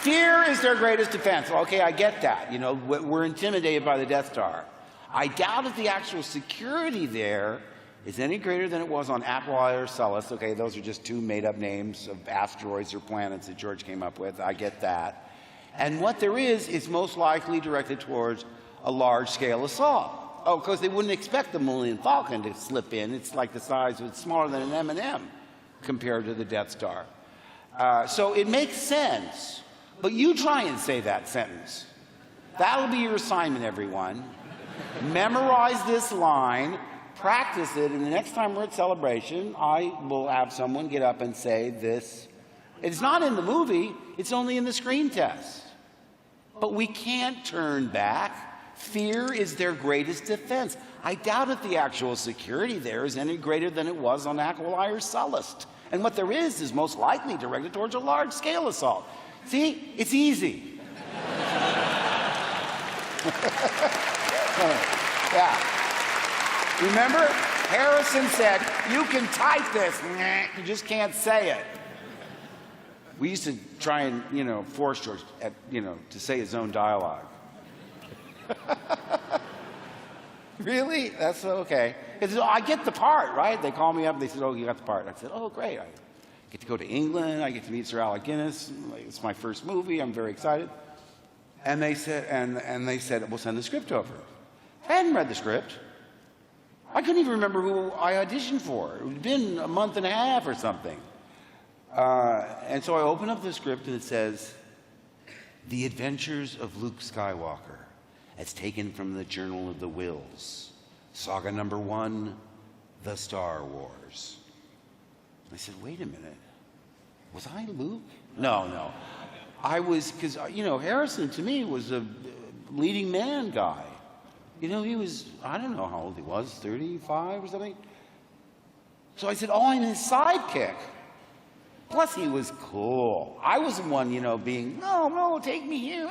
Fear is their greatest defense. Okay, I get that. We're intimidated by the Death Star. I doubt if the actual security there is any greater than it was on Aquila or Cellist. Okay, those are just two made-up names of asteroids or planets that George came up with. I get that. And what there is most likely directed towards a large-scale assault. Oh, because they wouldn't expect the Millennium Falcon to slip in. It's like the size, it's smaller than an M&M compared to the Death Star. So it makes sense. But you try and say that sentence. That'll be your assignment, everyone. Memorize this line, practice it, and the next time we're at Celebration, I will have someone get up and say this. It's not in the movie, it's only in the screen test. But we can't turn back. Fear is their greatest defense. I doubt if the actual security there is any greater than it was on Aquila or Cellist. And what there is most likely directed towards a large-scale assault. See? It's easy. Yeah. Remember? Harrison said, you can type this. You just can't say it. We used to try and, force George, to say his own dialogue. Really? That's okay. I get the part, right? They call me up and they said, oh, you got the part. I said, oh, great. I get to go to England. I get to meet Sir Alec Guinness. It's my first movie. I'm very excited. And they said, and they said, we'll send the script over. I hadn't read the script. I couldn't even remember who I auditioned for. It had been a month and a half or something. And so I open up the script and it says, The Adventures of Luke Skywalker, as taken from the Journal of the Wills. Saga number 1, The Star Wars. I said, wait a minute. Was I Luke? No. I was, because, Harrison to me was a leading man guy. He was, I don't know how old he was, 35 or something. So I said, oh, I'm his sidekick. Plus, he was cool. I was the one, being, no, take me here,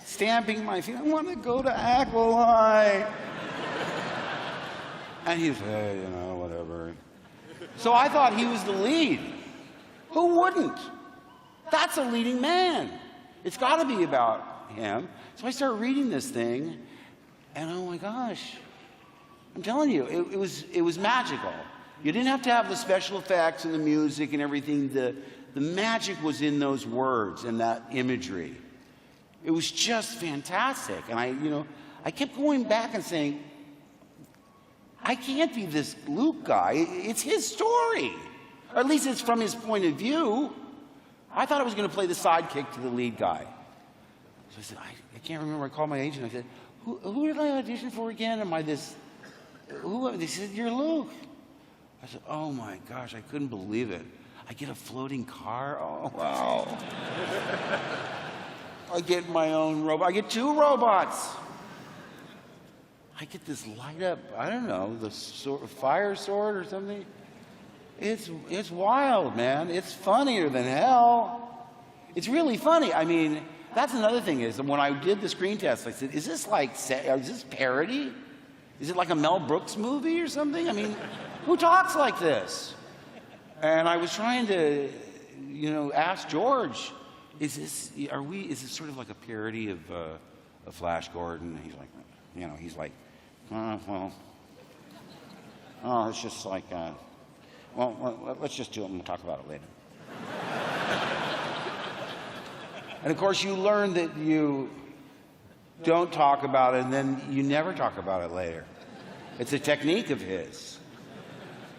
stamping my feet. I want to go to Aqualite. And he was, hey, whatever. So I thought he was the lead. Who wouldn't? That's a leading man. It's got to be about him. So I started reading this thing, and oh my gosh, I'm telling you, it was magical. You didn't have to have the special effects and the music and everything. The magic was in those words and that imagery. It was just fantastic. And I kept going back and saying, I can't be this Luke guy. It's his story. Or at least it's from his point of view. I thought I was going to play the sidekick to the lead guy. So I said, I can't remember. I called my agent. I said, who did I audition for again? Am I this? Who? They said, you're Luke. I said, oh my gosh, I couldn't believe it. I get a floating car? Oh, wow. I get my own robot. I get 2 robots. I get this light up, I don't know, the fire sword or something. It's wild, man. It's funnier than hell. It's really funny. I mean, that's another thing is when I did the screen test, I said, is this parody? Is it like a Mel Brooks movie or something? I mean, who talks like this? And I was trying to, ask George, is this sort of like a parody of Flash Gordon? And he's like, it's just like, let's just do it and we'll talk about it later. And of course, you learn that you don't talk about it and then you never talk about it later. It's a technique of his.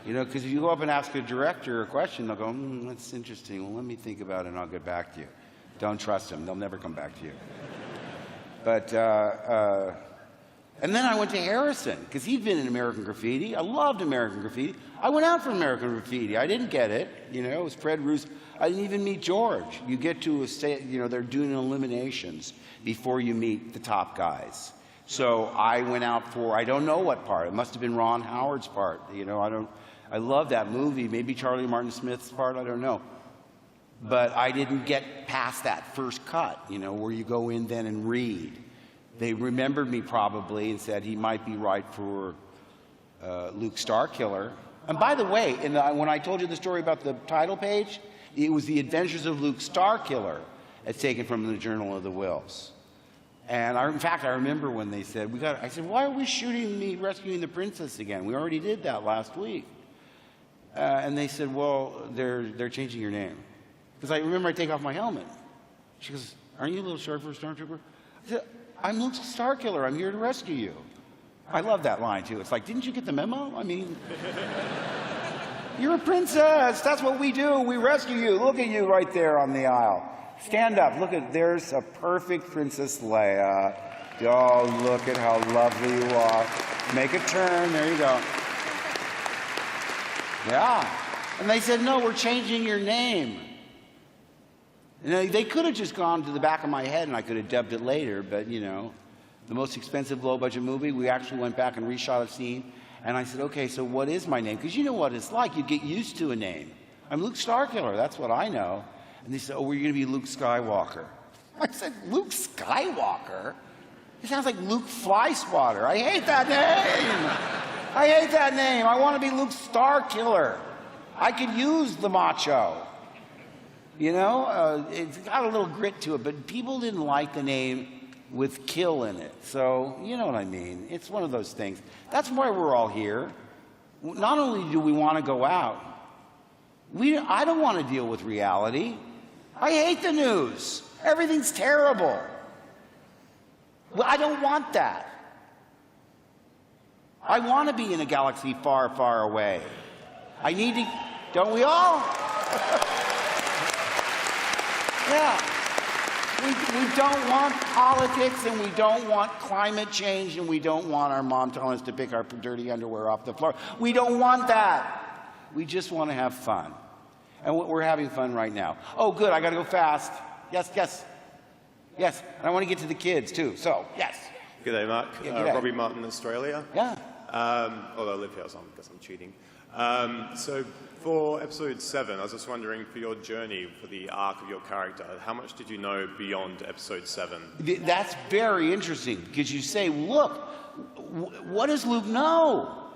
Because if you go up and ask a director a question, they'll go, that's interesting. Well, let me think about it and I'll get back to you. Don't trust them. They'll never come back to you. But, and then I went to Harrison, because he'd been in American Graffiti. I loved American Graffiti. I went out for American Graffiti. I didn't get it. It was Fred Roos. I didn't even meet George. You get to a state, they're doing eliminations before you meet the top guys. So I went out for, I don't know what part. It must have been Ron Howard's part. I love that movie. Maybe Charlie Martin Smith's part. I don't know. But I didn't get past that first cut, where you go in then and read. They remembered me probably and said he might be right for Luke Starkiller. And by the way, when I told you the story about the title page, it was The Adventures of Luke Starkiller, as taken from the Journal of the Wills. And in fact, I remember when they said, I said, why are we shooting me rescuing the princess again? We already did that last week. And they said, well, they're changing your name. Because I remember I take off my helmet. She goes, aren't you a little short for a stormtrooper? I said, I'm Luke Starkiller. I'm here to rescue you. I love that line, too. It's like, didn't you get the memo? I mean, you're a princess. That's what we do. We rescue you. Look at you right there on the aisle. Stand up. There's a perfect Princess Leia. Oh, look at how lovely you are. Make a turn. There you go. Yeah. And they said, no, we're changing your name. And they could have just gone to the back of my head and I could have dubbed it later, but, the most expensive low-budget movie, we actually went back and reshot a scene. And I said, okay, so what is my name? Because you know what it's like. You get used to a name. I'm Luke Starkiller. That's what I know. And they said, oh, we're going to be Luke Skywalker. I said, Luke Skywalker? It sounds like Luke Flyswatter. I hate that name. I hate that name. I want to be Luke Starkiller. I could use the macho. It's got a little grit to it, but people didn't like the name with kill in it. So, you know what I mean. It's one of those things. That's why we're all here. Not only do we want to go out, I don't want to deal with reality. I hate the news. Everything's terrible. Well, I don't want that. I want to be in a galaxy far, far away. I need to, don't we all? Yeah. We don't want politics, and we don't want climate change, and we don't want our mom telling us to pick our dirty underwear off the floor. We don't want that. We just want to have fun. And we're having fun right now. Oh, good. I got to go fast. Yes, yes. Yes. And I want to get to the kids, too. So, yes. G'day, Mark. Yeah, g'day. Robbie Martin, Australia. Yeah. Although I live here, so I guess I'm cheating. So for episode 7, I was just wondering, for your journey, for the arc of your character, how much did you know beyond episode 7? That's very interesting, because you say, look, what does Luke know?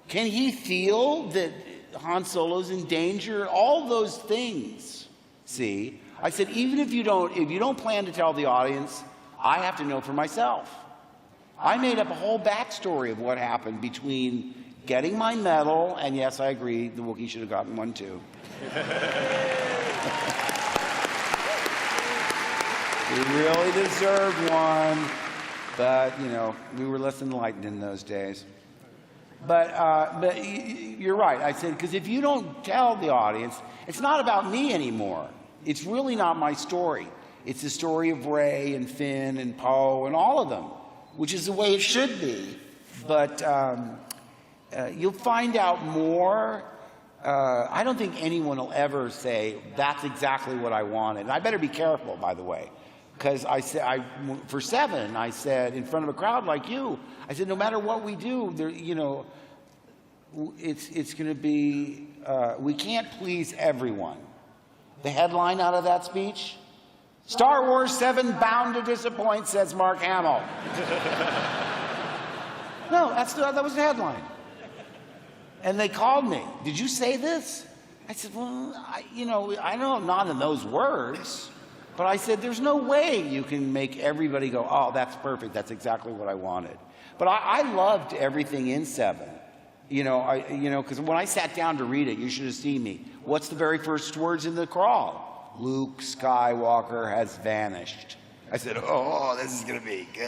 Can he feel that Han Solo's in danger? All those things. See? I said, even if you don't plan to tell the audience, I have to know for myself. I made up a whole backstory of what happened between getting my medal, and yes, I agree, the Wookiee should have gotten one too. He really deserved one, but, you know, we were less enlightened in those days. But you're right. I said, because if you don't tell the audience, it's not about me anymore. It's really not my story. It's the story of Rey and Finn and Poe and all of them, which is the way it should be. But you'll find out more. I don't think anyone will ever say, that's exactly what I wanted. And I better be careful, by the way. Because for 7, I said, in front of a crowd like you, I said, no matter what we do, you know, it's going to be, we can't please everyone. The headline out of that speech, Star Wars 7 bound to disappoint, says Mark Hamill. No, that was the headline. And they called me. Did you say this? I said, well, I know not in those words. But I said, there's no way you can make everybody go, oh, that's perfect. That's exactly what I wanted. But I loved everything in 7. Because when I sat down to read it, you should have seen me. What's the very first words in the crawl? Luke Skywalker has vanished. I said, oh, this is going to be good.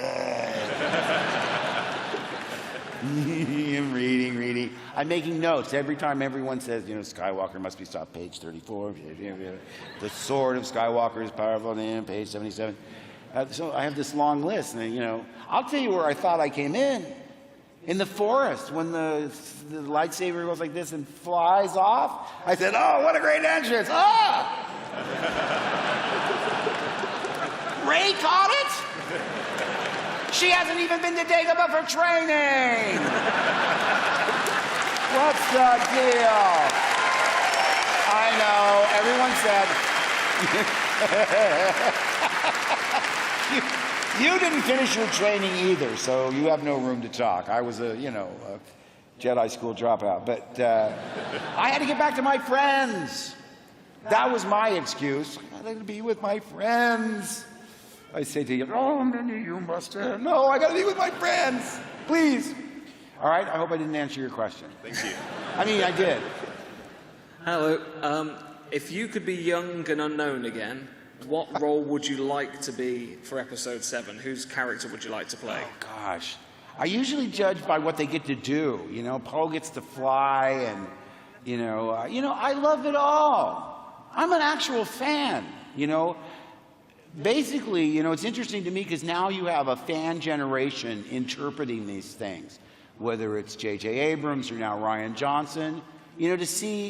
I'm reading. I'm making notes. Every time everyone says, Skywalker must be stopped, page 34. The sword of Skywalker is powerful, page 77. So I have this long list. And, I'll tell you where I thought I came in. In the forest, when the lightsaber goes like this and flies off. I said, oh, what a great entrance. Ah! Rey caught it? She hasn't even been to Dagobah for training. What's the deal? I know, everyone said. You didn't finish your training either, so you have no room to talk. I was a Jedi school dropout, but I had to get back to my friends. That was my excuse. I had to be with my friends. I say to you, oh, you must have. No, I got to be with my friends. Please. All right, I hope I didn't answer your question. Thank you. I mean, I did. Hello. If you could be young and unknown again, what role would you like to be for episode 7? Whose character would you like to play? Oh, gosh. I usually judge by what they get to do. Poe gets to fly, and, I love it all. I'm an actual fan, Basically, it's interesting to me because now you have a fan generation interpreting these things, whether it's J.J. Abrams or now Rian Johnson, to see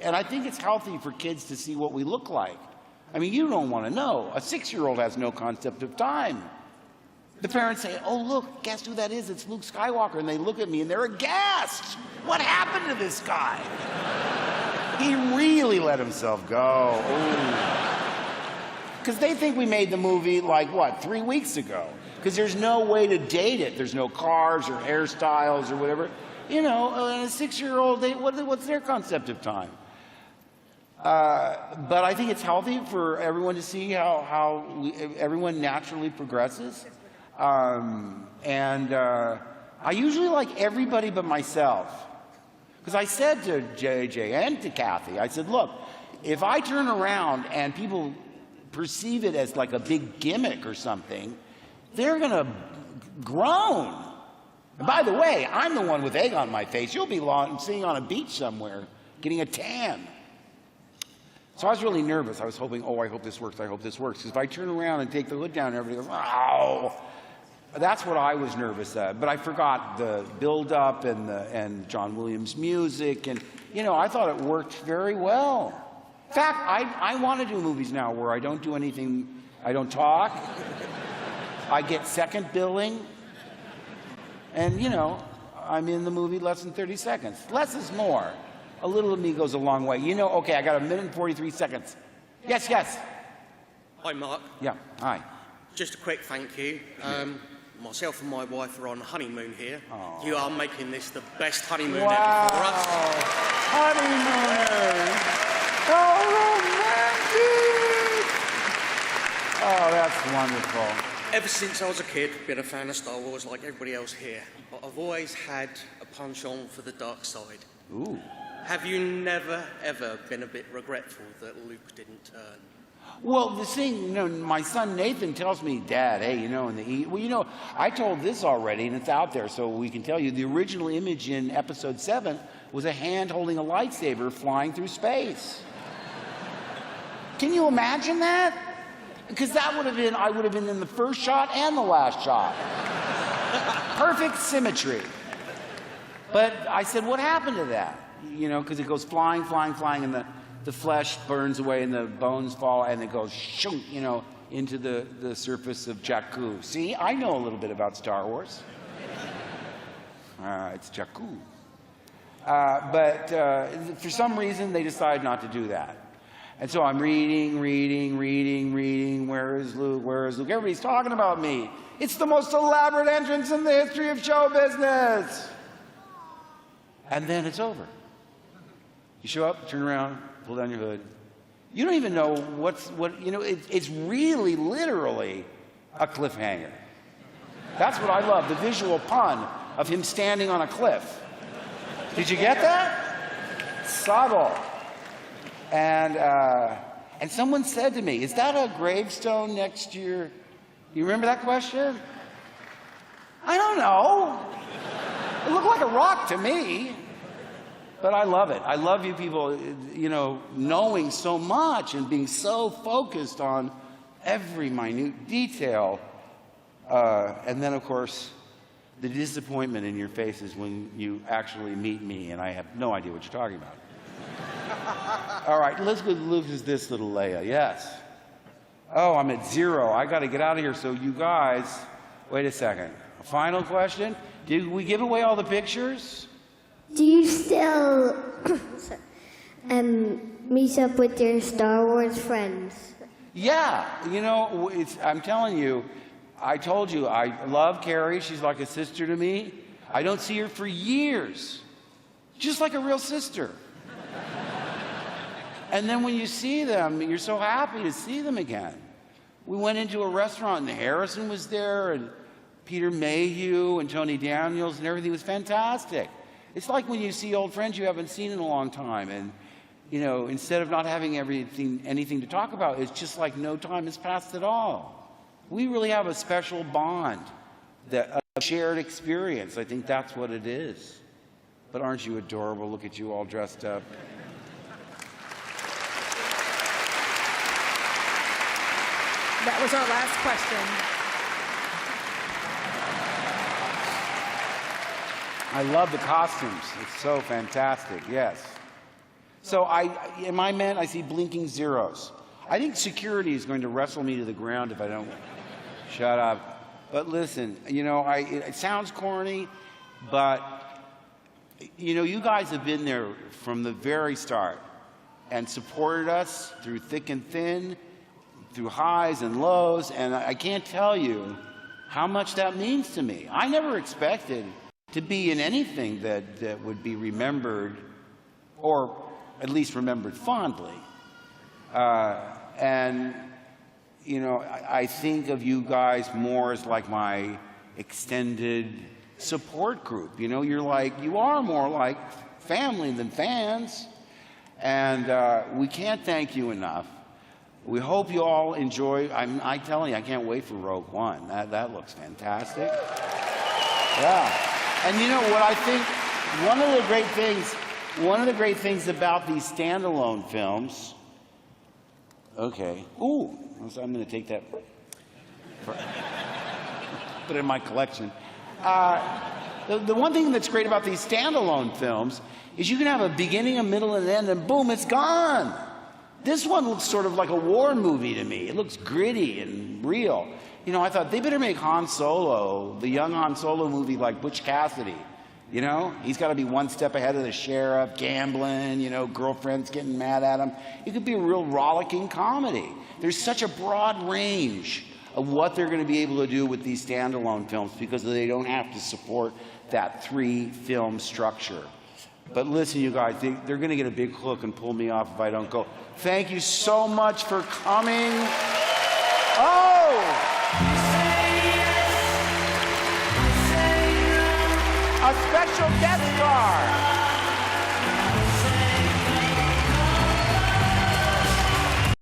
and I think it's healthy for kids to see what we look like. I mean, you don't want to know. A 6-year-old has no concept of time. The parents say, oh, look, guess who that is? It's Luke Skywalker. And they look at me and they're aghast. What happened to this guy? He really let himself go. Because they think we made the movie, 3 weeks ago? Because there's no way to date it. There's no cars or hairstyles or whatever. And a 6-year-old, what's their concept of time? But I think it's healthy for everyone to see how everyone naturally progresses. I usually like everybody but myself. Because I said to JJ and to Kathy, I said, look, if I turn around and people perceive it as like a big gimmick or something, they're going to groan. And by the way, I'm the one with egg on my face. You'll be sitting on a beach somewhere getting a tan. So I was really nervous. I was hoping, I hope this works, I hope this works. Because if I turn around and take the hood down, everybody goes, ow. That's what I was nervous at. But I forgot the build-up and John Williams' music. And, I thought it worked very well. In fact, I want to do movies now where I don't do anything, I don't talk. I get second billing. And, I'm in the movie less than 30 seconds. Less is more. A little of me goes a long way. Okay, I got 1 minute and 43 seconds. Yes. Hi, Mark. Yeah, hi. Just a quick thank you. Myself and my wife are on honeymoon here. You are making this the best honeymoon ever for us. Honeymooners! Oh, that's wonderful. Ever since I was a kid, been a fan of Star Wars like everybody else here. But I've always had a penchant for the dark side. Ooh. Have you never, ever been a bit regretful that Luke didn't turn? Well, the thing, my son Nathan tells me, Dad, hey, I told this already, and it's out there, so we can tell you. The original image in Episode 7 was a hand holding a lightsaber flying through space. Can you imagine that? Because I would have been in the first shot and the last shot. Perfect symmetry. But I said, what happened to that? Because it goes flying, and the flesh burns away and the bones fall, and it goes shoot, into the surface of Jakku. See, I know a little bit about Star Wars. It's Jakku. But for some reason, they decided not to do that. And so I'm reading. Where is Luke? Everybody's talking about me. It's the most elaborate entrance in the history of show business. And then it's over. You show up, turn around, pull down your hood. You don't even know it's really literally a cliffhanger. That's what I love, the visual pun of him standing on a cliff. Did you get that? Subtle. And someone said to me, is that a gravestone next year? You remember that question? I don't know. It looked like a rock to me. But I love it. I love you people, knowing so much and being so focused on every minute detail. And then, of course, the disappointment in your faces when you actually meet me and I have no idea what you're talking about. All right, let's go lose this little Leia. Yes. Oh, I'm at 0. I got to get out of here. So you guys, wait a second. Final question. Did we give away all the pictures? Do you still meet up with your Star Wars friends? Yeah. I'm telling you, I told you, I love Carrie. She's like a sister to me. I don't see her for years. Just like a real sister. And then when you see them, you're so happy to see them again. We went into a restaurant and Harrison was there and Peter Mayhew and Tony Daniels and everything was fantastic. It's like when you see old friends you haven't seen in a long time and, instead of not having anything to talk about, it's just like no time has passed at all. We really have a special bond, a shared experience. I think that's what it is. But aren't you adorable? Look at you all dressed up. That was our last question. I love the costumes. It's so fantastic, yes. So in my men, I see blinking zeros. I think security is going to wrestle me to the ground if I don't shut up. But listen, it sounds corny, but, you guys have been there from the very start and supported us through thick and thin, through highs and lows, and I can't tell you how much that means to me. I never expected to be in anything that would be remembered, or at least remembered fondly. And, you know, I think of you guys more as like my extended support group. You know, you are more like family than fans. And we can't thank you enough. We hope you all enjoy. I'm telling you, I can't wait for Rogue One. That looks fantastic. Yeah. And you know what I think? One of the great things about these standalone films. Okay. Ooh. So I'm going to take that. Put it in my collection. The one thing that's great about these standalone films is you can have a beginning, a middle, and an end, and boom, it's gone. This one looks sort of like a war movie to me. It looks gritty and real. You know, I thought they better make Han Solo, the young Han Solo movie, like Butch Cassidy. You know, he's got to be one step ahead of the sheriff, gambling, you know, girlfriends getting mad at him. It could be a real rollicking comedy. There's such a broad range of what they're going to be able to do with these standalone films because they don't have to support that 3-film structure. But listen, you guys, they're going to get a big hook and pull me off if I don't go. Thank you so much for coming. Oh! A special guest star.